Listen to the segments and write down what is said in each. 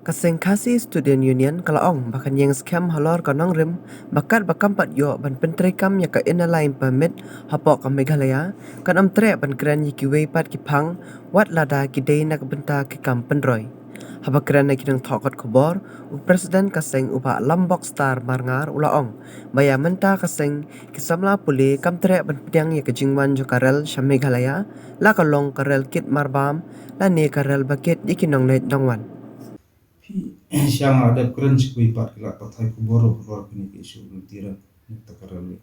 Kasengkasi Student Union kalaong bakan yang scam halor kanong rim bakat bakampat yo ban pentrikam ya ka inalain permit hapok ka Meghalaya kan tre ban kran yiki weipat ki phang wat lada ki dei nak benta ki kam penroi haba kran na kinang thokot khobor u president kaseng uba Lombok Star marngar ulaong baya menta kaseng ki samla puli kam tre ban pediang ya ka jingwan jo karel sha Meghalaya la kalong karel kit marbam la ne karel bakit ikinong net dongwan Siang ada keren sekui pat kila patai kuboro kuboro kini ke isu tira nekta karali.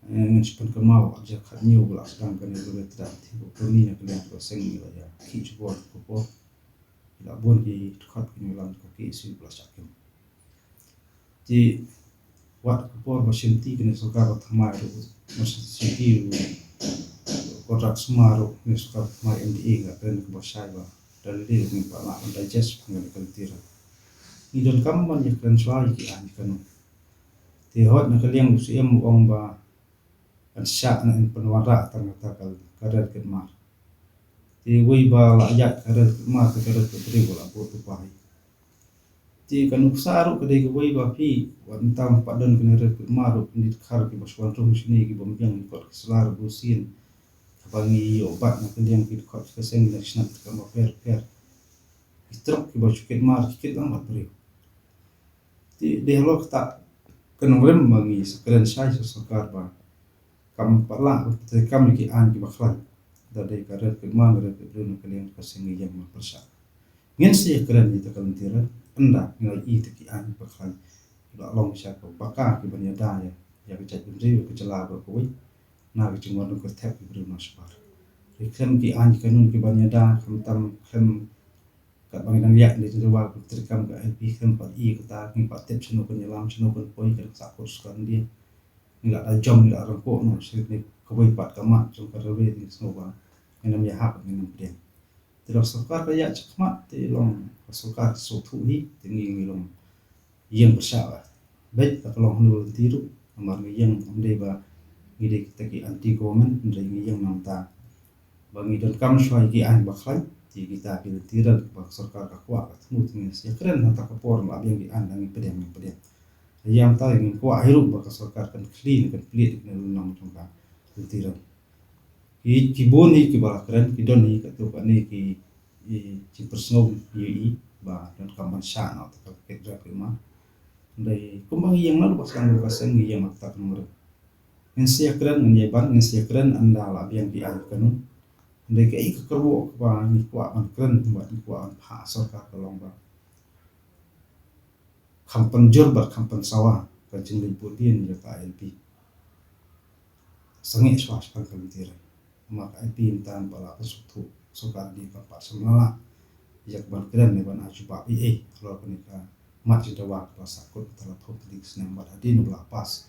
Ngespan kemau aja kat niu bela sedang kini bela tidak tiba kini nak kalian tu seng ila ya ki kubor kubor ila bon ki kat kini lam kaki isu bela sakim. Ji wat kubor basinti kini suka bathamai tu masih sinti kontrak semaru ni suka mai MDA ka keren kubasai ba dalil ni pak nak digest dengan kalitira. Ni don kamman ya kan suai ki an kanu ti hot na kaliang usiem ong ba an sya na in penwara tang takal karer ket mar ti wei ba la ya karer ket mar ke karer ket tri bola bo tu pai ti kan uksaru ke dei wei ba pi wan tam padon ke karer ket mar ni khar ki baswan rum sini ki bombyang kot keselar busin bangi obat na kaliang ki kot keseng na snap ka ma per per istrok ki ba chuket mar kit lang ba tri ti dialog tak kenong rem mangi sekeren sai sesakar ba kam pala te kam ki an ki baklan da de karet ke ma mere ke brun kalian kasengi yang ma persa ngin si keren ni takal tira anda ngai i te ki an baklan la long sha ko baka ki banya da ya ke chat bri ke chala ba ko na ke chungwan ko thep ki brun mas par krem ki an kanun ki banya da kam tam krem kat bang dang yak ni tu wa terkam ka LP kan pat I kata ni pat tip chano kan yalam chano kan poi kan sakur kan dia ni la jom ni la rangko no sit ni ko bai pat ka ma chong ka rewe ni sno ba enam ya hap ni nam dia terus sokar ka ya chakma te long sokar so thu hi te ngi long yang besar baik ka long nu tiru amar ni yang amde ba ni de ki anti government ni yang nam ta bangi don kam swai ki an bakhan ti kita ki tiral ba sarkar ka kwa mu tin ya kren na ta ka por ma biang di an ngi pedem yang ta ngi kwa hiru ba ka sarkar kan clean kan plate ni nang tung ka tiral ki boni ki ba kren ki don ni ka tu ka ni ki personal yi ba dan kaman sha na ta ka ke dra ki ma dai kumbang yang na ba sang ka sen ngi yang ta kan mer ngi sia kren ngi ban ngi sia kren anda la biang di an kanu ndai ke ik kerwo ba ni kwa an kren ba ni kwa an pha sarkar ka long ba kampan jor ba kampan sawa ka jingli pudin ya ka LP sangi swas pan ka litira ma ka LP intan bala ka suthu sokar di ka pa samala yak ban kren ne ban aju ba lo ka ni ka ma ji da wa ka sakut tala photik snem ba di no bla pas